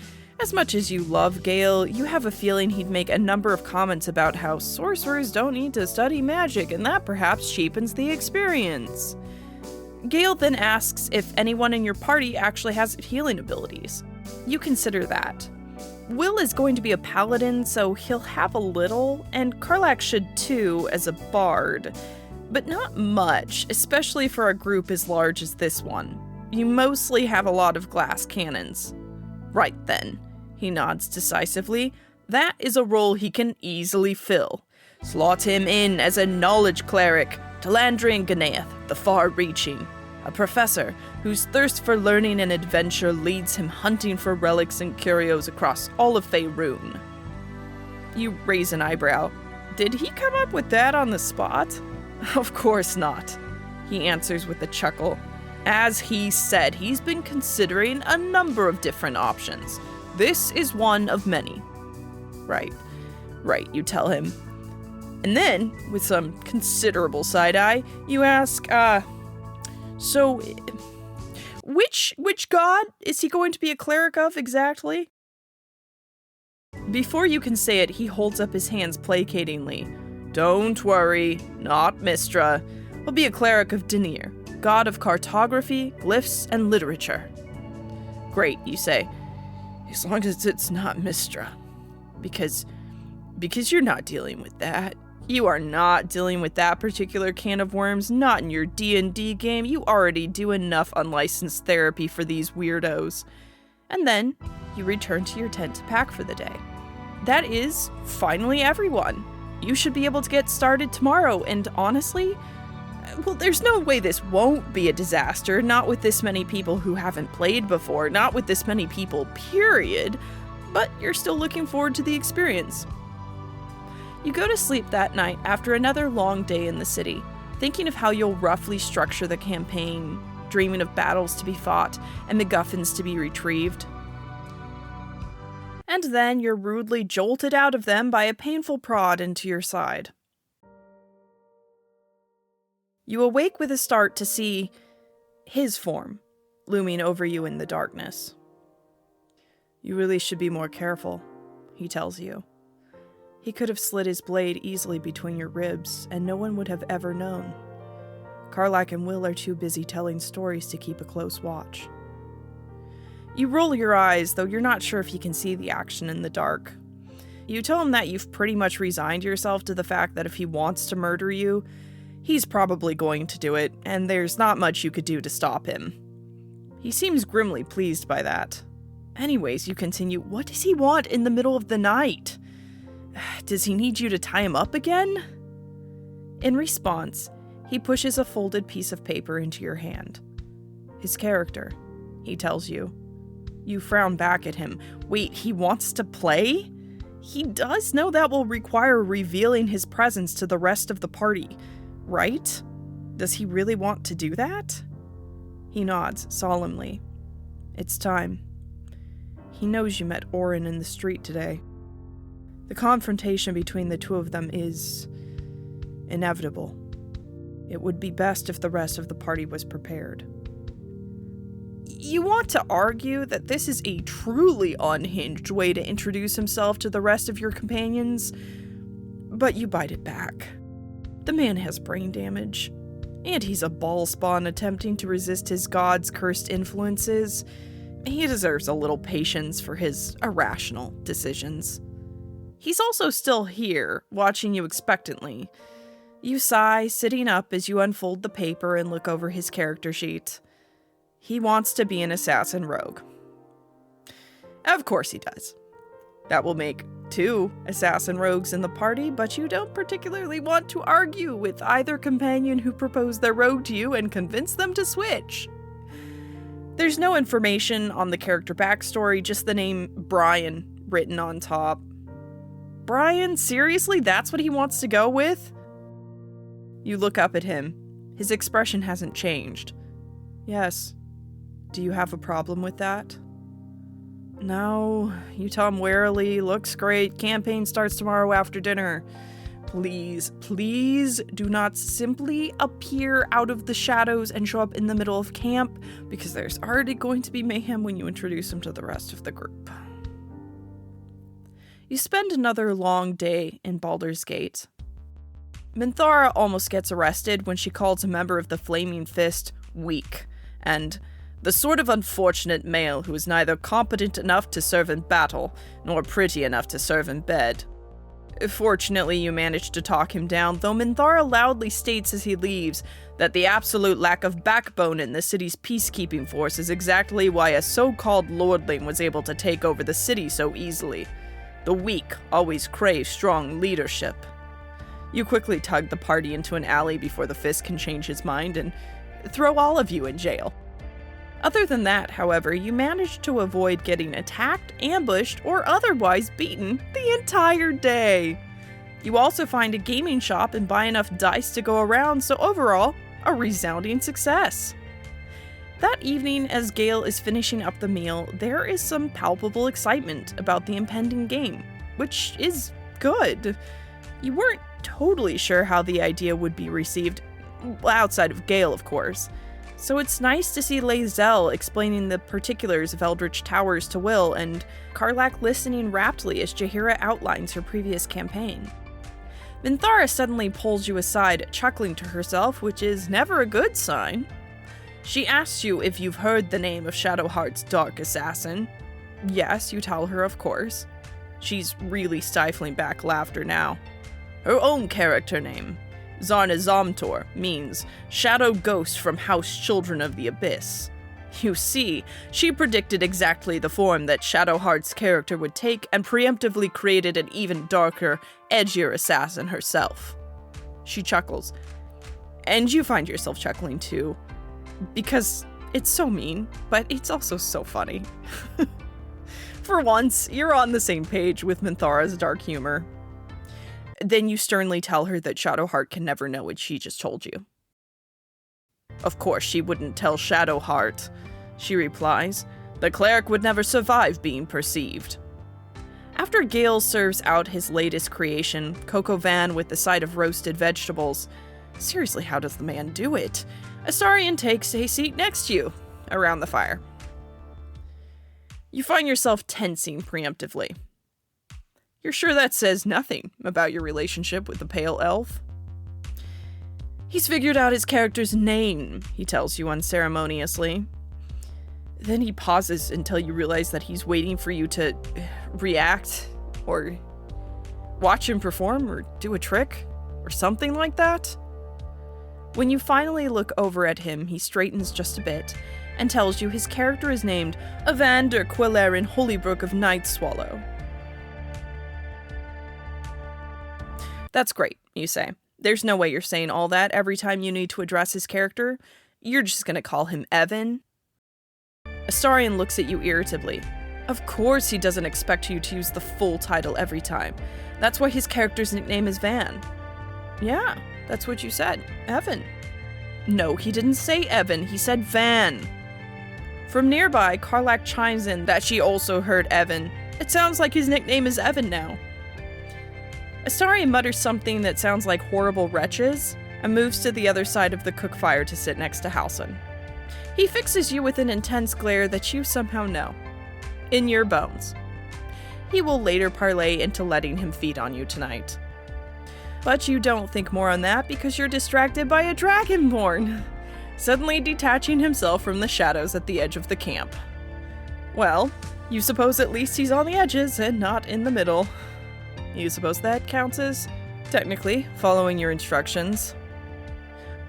As much as you love Gale, you have a feeling he'd make a number of comments about how sorcerers don't need to study magic, and that perhaps cheapens the experience. Gale then asks if anyone in your party actually has healing abilities. You consider that. Wyll is going to be a paladin, so he'll have a little, and Karlach should too, as a bard. But not much, especially for a group as large as this one. You mostly have a lot of glass cannons. Right then, he nods decisively. That is a role he can easily fill. Slot him in as a knowledge cleric to Landrian Ganaeth, the far-reaching, a professor whose thirst for learning and adventure leads him hunting for relics and curios across all of Faerun. You raise an eyebrow. Did he come up with that on the spot? Of course not, he answers with a chuckle. As he said, he's been considering a number of different options. This is one of many. Right, you tell him. And then, with some considerable side-eye, you ask, so, which god is he going to be a cleric of exactly? Before you can say it, he holds up his hands placatingly. Don't worry, not Mistra. He'll be a cleric of Denir, god of cartography, glyphs, and literature. Great, you say, as long as it's not Mistra. Because you're not dealing with that. You are not dealing with that particular can of worms, not in your D&D game. You already do enough unlicensed therapy for these weirdos. And then, you return to your tent to pack for the day. That is, finally everyone. You should be able to get started tomorrow, and honestly, well, there's no way this won't be a disaster, not with this many people who haven't played before, not with this many people, period, but you're still looking forward to the experience. You go to sleep that night after another long day in the city, thinking of how you'll roughly structure the campaign, dreaming of battles to be fought and MacGuffins to be retrieved. And then you're rudely jolted out of them by a painful prod into your side. You awake with a start to see his form looming over you in the darkness. You really should be more careful, he tells you. He could have slid his blade easily between your ribs, and no one would have ever known. Karlach and Wyll are too busy telling stories to keep a close watch. You roll your eyes, though you're not sure if you can see the action in the dark. You tell him that you've pretty much resigned yourself to the fact that if he wants to murder you, he's probably going to do it, and there's not much you could do to stop him. He seems grimly pleased by that. Anyways, you continue, what does he want in the middle of the night? Does he need you to tie him up again? In response, he pushes a folded piece of paper into your hand. His character, he tells you. You frown back at him. Wait, he wants to play? He does know that will require revealing his presence to the rest of the party, right? Does he really want to do that? He nods solemnly. It's time. He knows you met Orin in the street today. The confrontation between the two of them is inevitable. It would be best if the rest of the party was prepared. You want to argue that this is a truly unhinged way to introduce himself to the rest of your companions, but you bite it back. The man has brain damage, and he's a ball spawn attempting to resist his god's cursed influences. He deserves a little patience for his irrational decisions. He's also still here, watching you expectantly. You sigh, sitting up as you unfold the paper and look over his character sheet. He wants to be an assassin rogue. Of course he does. That will make 2 assassin rogues in the party, but you don't particularly want to argue with either companion who proposed their rogue to you and convince them to switch. There's no information on the character backstory, just the name Brian written on top. Brian, seriously? That's what he wants to go with? You look up at him. His expression hasn't changed. Yes. Do you have a problem with that? No. You tell him warily. Looks great. Campaign starts tomorrow after dinner. Please do not simply appear out of the shadows and show up in the middle of camp, because there's already going to be mayhem when you introduce him to the rest of the group. You spend another long day in Baldur's Gate. Minthara almost gets arrested when she calls a member of the Flaming Fist weak, and the sort of unfortunate male who is neither competent enough to serve in battle, nor pretty enough to serve in bed. Fortunately, you manage to talk him down, though Minthara loudly states as he leaves that the absolute lack of backbone in the city's peacekeeping force is exactly why a so-called lordling was able to take over the city so easily. The weak always crave strong leadership. You quickly tug the party into an alley before the Fist can change his mind and throw all of you in jail. Other than that, however, you manage to avoid getting attacked, ambushed, or otherwise beaten the entire day. You also find a gaming shop and buy enough dice to go around, so overall, a resounding success. That evening, as Gale is finishing up the meal, there is some palpable excitement about the impending game, which is good. You weren't totally sure how the idea would be received, outside of Gale, of course. So it's nice to see Lae'zel explaining the particulars of Eldritch Towers to Wyll, and Karlach listening raptly as Jaheira outlines her previous campaign. Minthara suddenly pulls you aside, chuckling to herself, which is never a good sign. She asks you if you've heard the name of Shadowheart's dark assassin. Yes, you tell her, of course. She's really stifling back laughter now. Her own character name, Zarna Zomtor, means shadow ghost from House Children of the Abyss. You see, she predicted exactly the form that Shadowheart's character would take and preemptively created an even darker, edgier assassin herself. She chuckles. And you find yourself chuckling too. Because it's so mean, but it's also so funny. For once, you're on the same page with Minthara's dark humor. Then you sternly tell her that Shadowheart can never know what she just told you. Of course she wouldn't tell Shadowheart, she replies. The cleric would never survive being perceived. After Gale serves out his latest creation, Coco Van with the side of roasted vegetables, seriously, how does the man do it? Astarion takes a seat next to you, around the fire. You find yourself tensing preemptively. You're sure that says nothing about your relationship with the pale elf? He's figured out his character's name, he tells you unceremoniously. Then he pauses until you realize that he's waiting for you to react, or watch him perform, or do a trick, or something like that. When you finally look over at him, he straightens just a bit, and tells you his character is named Evander Quellerin Holybrook of Nightswallow. That's great, you say. There's no way you're saying all that every time you need to address his character. You're just gonna call him Evan. Astarion looks at you irritably. Of course he doesn't expect you to use the full title every time. That's why his character's nickname is Van. Yeah, that's what you said. Evan. No, he didn't say Evan, he said Van. From nearby, Karlach chimes in that she also heard Evan. It sounds like his nickname is Evan now. Astarion mutters something that sounds like horrible wretches, and moves to the other side of the cook fire to sit next to Halsin. He fixes you with an intense glare that you somehow know. In your bones. He will later parlay into letting him feed on you tonight. But you don't think more on that because you're distracted by a dragonborn, suddenly detaching himself from the shadows at the edge of the camp. Well, you suppose at least he's on the edges and not in the middle. You suppose that counts as, technically, following your instructions.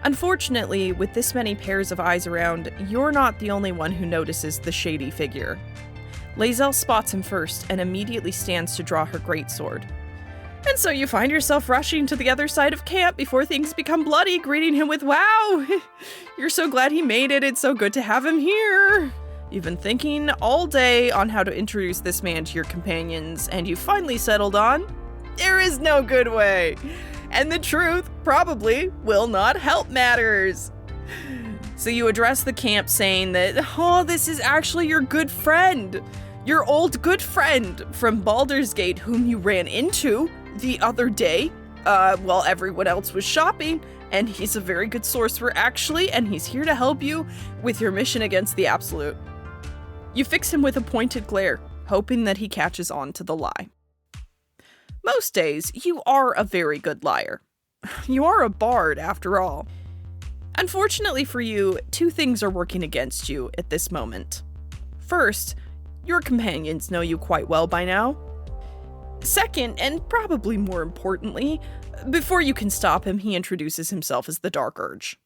Unfortunately, with this many pairs of eyes around, you're not the only one who notices the shady figure. Lae'zel spots him first and immediately stands to draw her greatsword. And so you find yourself rushing to the other side of camp before things become bloody, greeting him with, "Wow! You're so glad he made it, it's so good to have him here!" You've been thinking all day on how to introduce this man to your companions, and you finally settled on, there is no good way. And the truth probably will not help matters. So you address the camp saying that, oh, this is actually your good friend. Your old good friend from Baldur's Gate whom you ran into the other day while everyone else was shopping. And he's a very good sorcerer actually, and he's here to help you with your mission against the Absolute. You fix him with a pointed glare, hoping that he catches on to the lie. Most days, you are a very good liar. You are a bard, after all. Unfortunately for you, two things are working against you at this moment. First, your companions know you quite well by now. Second, and probably more importantly, before you can stop him, he introduces himself as the Dark Urge.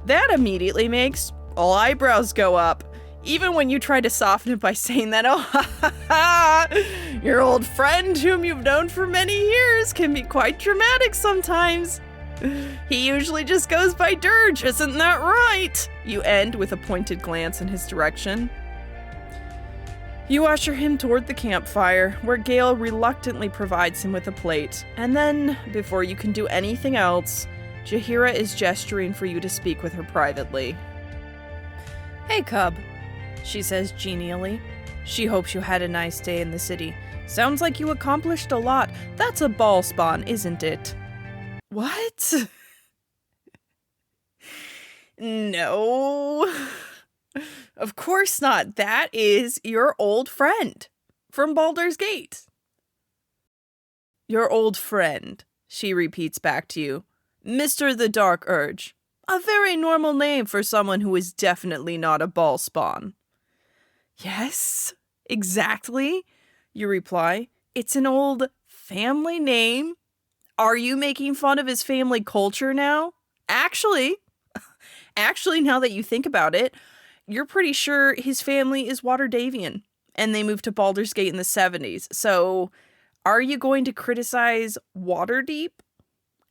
That immediately makes all eyebrows go up. Even when you try to soften it by saying that, oh, ha, ha, ha, your old friend whom you've known for many years can be quite dramatic sometimes. He usually just goes by Dirge, isn't that right? You end with a pointed glance in his direction. You usher him toward the campfire, where Gale reluctantly provides him with a plate, and then, before you can do anything else, Jaheira is gesturing for you to speak with her privately. Hey, Cub, she says genially. She hopes you had a nice day in the city. Sounds like you accomplished a lot. That's a ball spawn, isn't it? What? No. Of course not. That is your old friend from Baldur's Gate. Your old friend, she repeats back to you. Mr. the Dark Urge. A very normal name for someone who is definitely not a ball spawn. Yes, exactly, you reply. It's an old family name. Are you making fun of his family culture now? Actually, now that you think about it, you're pretty sure his family is Waterdavian, and they moved to Baldur's Gate in the 70s. So, are you going to criticize Waterdeep?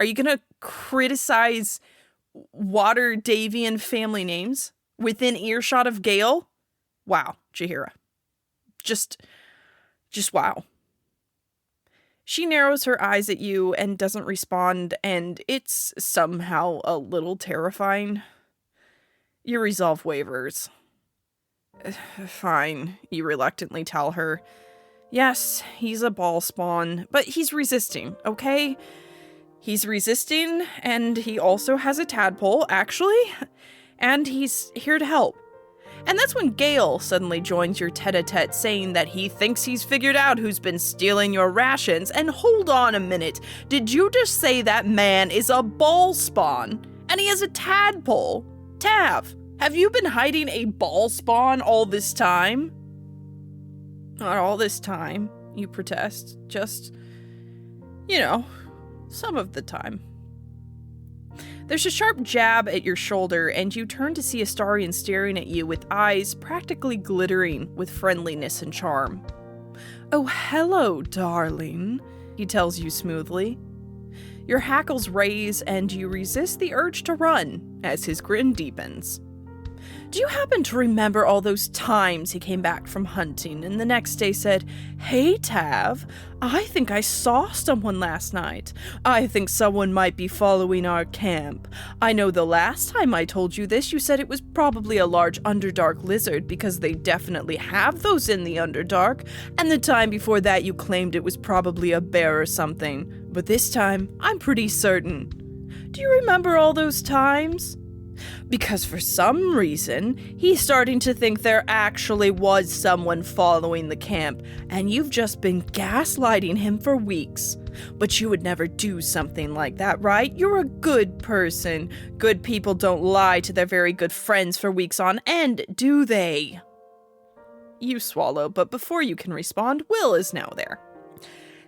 Are you going to criticize Waterdavian family names within earshot of Gale? Wow, Jaheira. Just wow. She narrows her eyes at you and doesn't respond, and it's somehow a little terrifying. Your resolve wavers. Fine, you reluctantly tell her. Yes, he's a ball spawn, but he's resisting, okay? He's resisting, and he also has a tadpole, actually, and he's here to help. And that's when Gale suddenly joins your tete-a-tete, saying that he thinks he's figured out who's been stealing your rations. And hold on a minute, did you just say that man is a ball spawn? And he has a tadpole? Tav, have you been hiding a ball spawn all this time? Not all this time, you protest. Just, some of the time. There's a sharp jab at your shoulder, and you turn to see Astarion staring at you with eyes practically glittering with friendliness and charm. Oh, hello, darling, he tells you smoothly. Your hackles raise, and you resist the urge to run as his grin deepens. Do you happen to remember all those times he came back from hunting and the next day said, "Hey, Tav, I think I saw someone last night. I think someone might be following our camp. I know the last time I told you this, you said it was probably a large Underdark lizard because they definitely have those in the Underdark, and the time before that you claimed it was probably a bear or something. But this time, I'm pretty certain. Do you remember all those times?" Because for some reason, he's starting to think there actually was someone following the camp, and you've just been gaslighting him for weeks. But you would never do something like that, right? You're a good person. Good people don't lie to their very good friends for weeks on end, do they? You swallow, but before you can respond, Wyll is now there,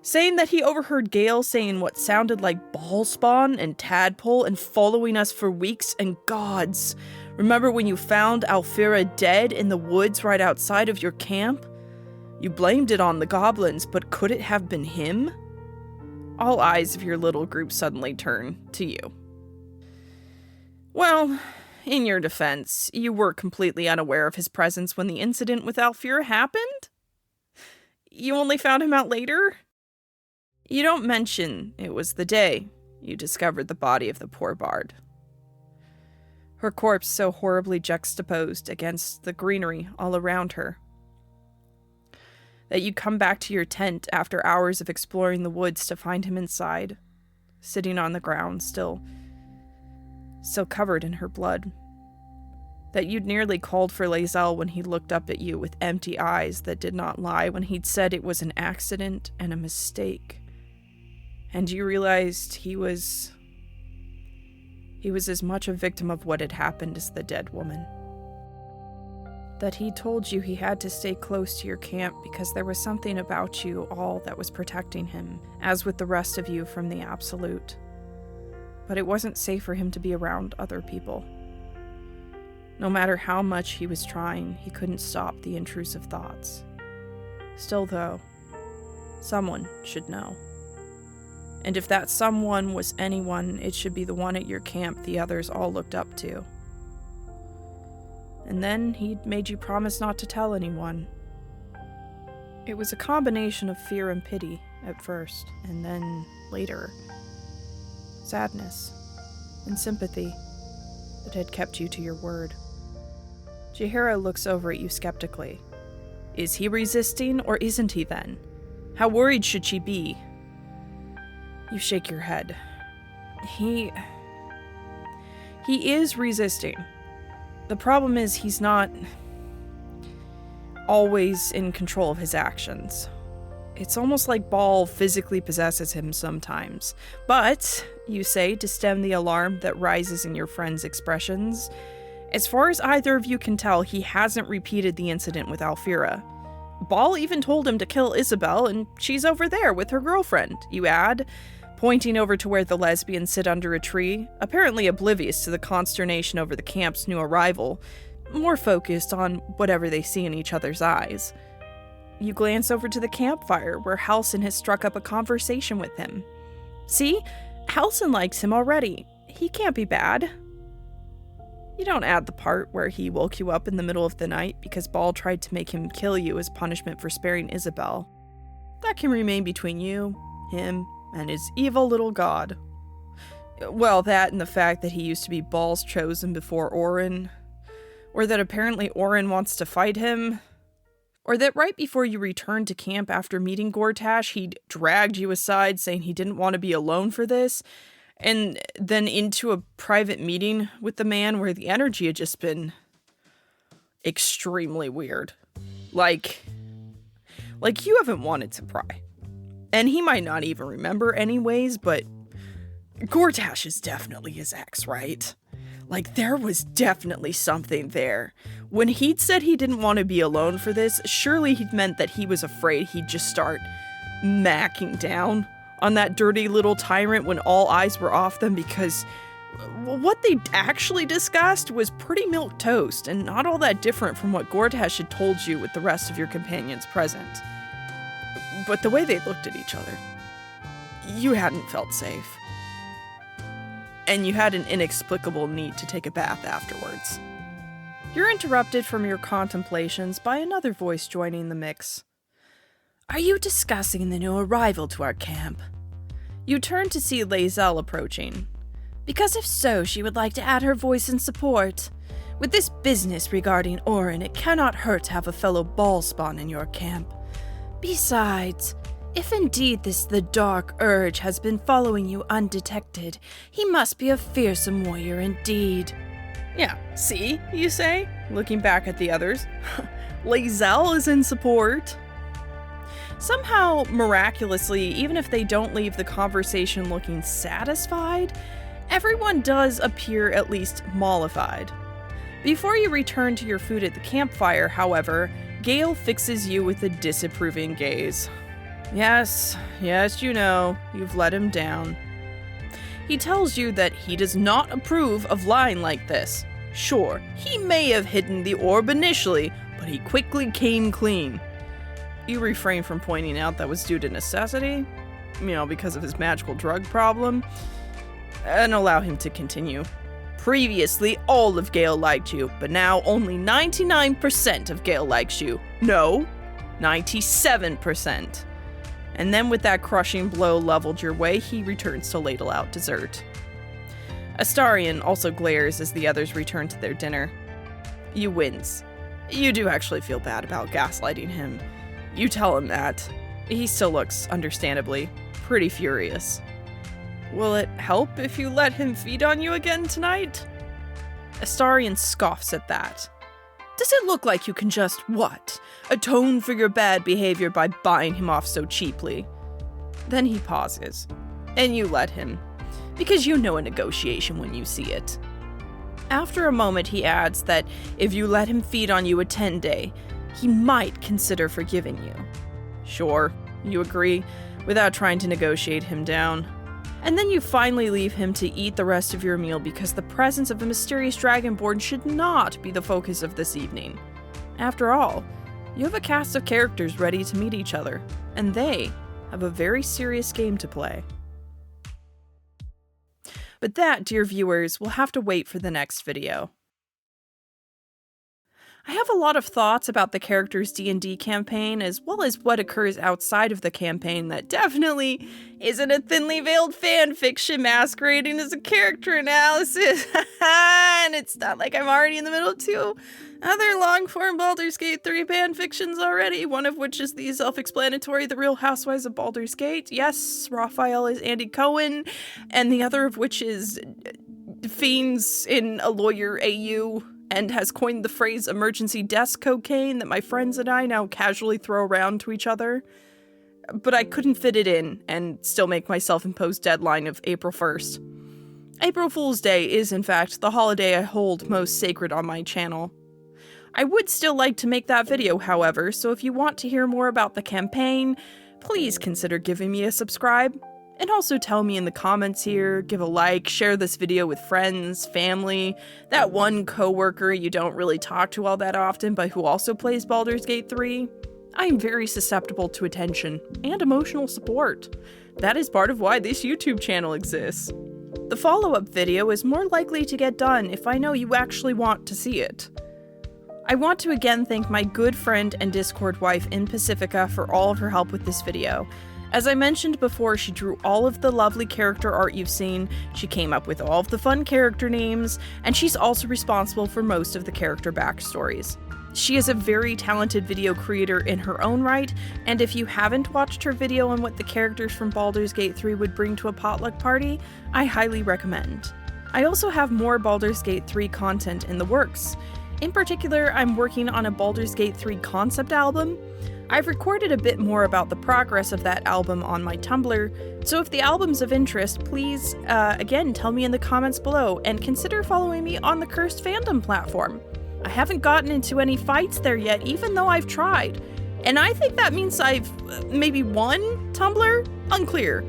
saying that he overheard Gale saying what sounded like ball spawn and tadpole and following us for weeks, and gods, remember when you found Alfira dead in the woods right outside of your camp? You blamed it on the goblins, but could it have been him? All eyes of your little group suddenly turn to you. Well, in your defense, you were completely unaware of his presence when the incident with Alfira happened? You only found him out later? You don't mention it was the day you discovered the body of the poor bard. Her corpse so horribly juxtaposed against the greenery all around her, that you come back to your tent after hours of exploring the woods to find him inside, sitting on the ground, still covered in her blood. That you'd nearly called for Lae'zel when he looked up at you with empty eyes that did not lie when he'd said it was an accident and a mistake. And you realized he was as much a victim of what had happened as the dead woman. That he told you he had to stay close to your camp because there was something about you all that was protecting him, as with the rest of you, from the absolute. But it wasn't safe for him to be around other people. No matter how much he was trying, he couldn't stop the intrusive thoughts. Still, though, someone should know. And if that someone was anyone, it should be the one at your camp the others all looked up to. And then he'd made you promise not to tell anyone. It was a combination of fear and pity at first, and then later, sadness and sympathy that had kept you to your word. Jaheira looks over at you skeptically. Is he resisting, or isn't he then? How worried should she be? You shake your head. He is resisting. The problem is he's not always in control of his actions. It's almost like Baal physically possesses him sometimes. But, you say, to stem the alarm that rises in your friend's expressions, as far as either of you can tell, he hasn't repeated the incident with Alfira. Baal even told him to kill Isabel, and she's over there with her girlfriend, you add, pointing over to where the lesbians sit under a tree, apparently oblivious to the consternation over the camp's new arrival, more focused on whatever they see in each other's eyes. You glance over to the campfire, where Halsin has struck up a conversation with him. See? Halsin likes him already. He can't be bad. You don't add the part where he woke you up in the middle of the night because Baal tried to make him kill you as punishment for sparing Isabel. That can remain between you, him, and his evil little god. Well, that and the fact that he used to be Baal's chosen before Orin. Or that apparently Orin wants to fight him. Or that right before you returned to camp after meeting Gortash, he'd dragged you aside saying he didn't want to be alone for this, and then into a private meeting with the man where the energy had just been extremely weird. Like you haven't wanted to pry. And he might not even remember anyways, but Gortash is definitely his ex, right? Like, there was definitely something there. When he'd said he didn't want to be alone for this, surely he'd meant that he was afraid he'd just start macking down on that dirty little tyrant when all eyes were off them, because what they actually discussed was pretty milquetoast and not all that different from what Gortash had told you with the rest of your companions present. But the way they looked at each other, you hadn't felt safe. And you had an inexplicable need to take a bath afterwards. You're interrupted from your contemplations by another voice joining the mix. Are you discussing the new arrival to our camp? You turn to see Lae'zel approaching. Because if so, she would like to add her voice in support. With this business regarding Orin, it cannot hurt to have a fellow ballspawn in your camp. Besides, if indeed the dark urge has been following you undetected, he must be a fearsome warrior indeed. Yeah, see, you say, looking back at the others. Lae'zel is in support. Somehow, miraculously, even if they don't leave the conversation looking satisfied, everyone does appear at least mollified. Before you return to your food at the campfire, however, Gale fixes you with a disapproving gaze. Yes, you know, you've let him down. He tells you that he does not approve of lying like this. Sure, he may have hidden the orb initially, but he quickly came clean. You refrain from pointing out that was due to necessity, because of his magical drug problem, and allow him to continue. Previously, all of Gale liked you, but now only 99% of Gale likes you. No, 97%. And then with that crushing blow leveled your way, he returns to ladle out dessert. Astarion also glares as the others return to their dinner. You wince. You do actually feel bad about gaslighting him. You tell him that. He still looks, understandably, pretty furious. Will it help if you let him feed on you again tonight? Astarion scoffs at that. Does it look like you can just, atone for your bad behavior by buying him off so cheaply? Then he pauses, and you let him, because you know a negotiation when you see it. After a moment, he adds that if you let him feed on you a 10-day, he might consider forgiving you. Sure, you agree, without trying to negotiate him down. And then you finally leave him to eat the rest of your meal because the presence of a mysterious dragonborn should not be the focus of this evening. After all, you have a cast of characters ready to meet each other, and they have a very serious game to play. But that, dear viewers, will have to wait for the next video. I have a lot of thoughts about the character's D&D campaign, as well as what occurs outside of the campaign that definitely isn't a thinly veiled fanfiction masquerading as a character analysis. And it's not like I'm already in the middle of 2 other long-form Baldur's Gate 3 fanfictions already, one of which is the self-explanatory The Real Housewives of Baldur's Gate. Yes, Raphael is Andy Cohen, and the other of which is Fiends in a Lawyer AU, and has coined the phrase emergency desk cocaine that my friends and I now casually throw around to each other. But I couldn't fit it in and still make my self-imposed deadline of April 1st. April Fool's Day is, in fact, the holiday I hold most sacred on my channel. I would still like to make that video, however, so if you want to hear more about the campaign, please consider giving me a subscribe. And also tell me in the comments here, give a like, share this video with friends, family, that one coworker you don't really talk to all that often but who also plays Baldur's Gate 3. I'm very susceptible to attention and emotional support. That is part of why this YouTube channel exists. The follow-up video is more likely to get done if I know you actually want to see it. I want to again thank my good friend and Discord wife in Pacifica for all of her help with this video. As I mentioned before, she drew all of the lovely character art you've seen, she came up with all of the fun character names, and she's also responsible for most of the character backstories. She is a very talented video creator in her own right, and if you haven't watched her video on what the characters from Baldur's Gate 3 would bring to a potluck party, I highly recommend. I also have more Baldur's Gate 3 content in the works. In particular, I'm working on a Baldur's Gate 3 concept album. I've recorded a bit more about the progress of that album on my Tumblr, so if the album's of interest, please, again, tell me in the comments below, and consider following me on the Cursed Fandom platform. I haven't gotten into any fights there yet, even though I've tried. And I think that means I've maybe won Tumblr? Unclear.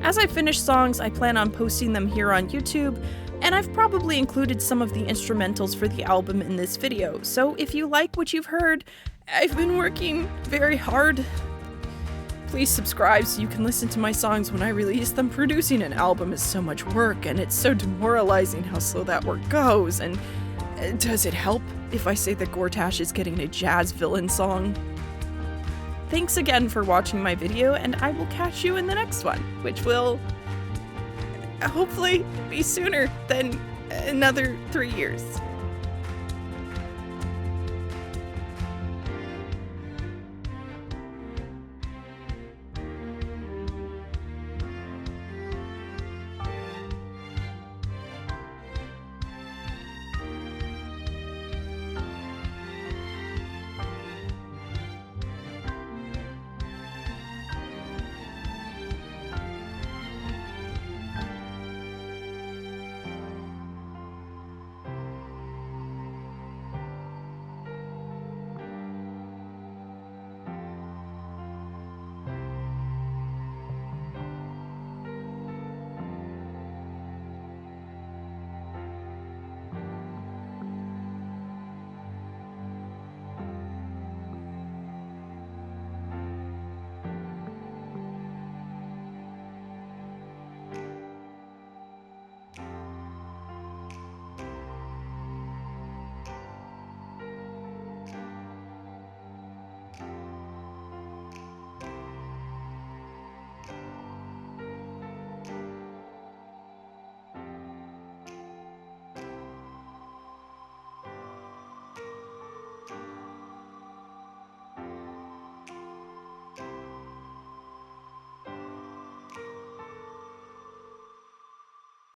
As I finish songs, I plan on posting them here on YouTube, and I've probably included some of the instrumentals for the album in this video, so if you like what you've heard, I've been working very hard. Please subscribe so you can listen to my songs when I release them. Producing an album is so much work, and it's so demoralizing how slow that work goes, and does it help if I say that Gortash is getting a jazz villain song? Thanks again for watching my video, and I will catch you in the next one, which will hopefully be sooner than another 3 years.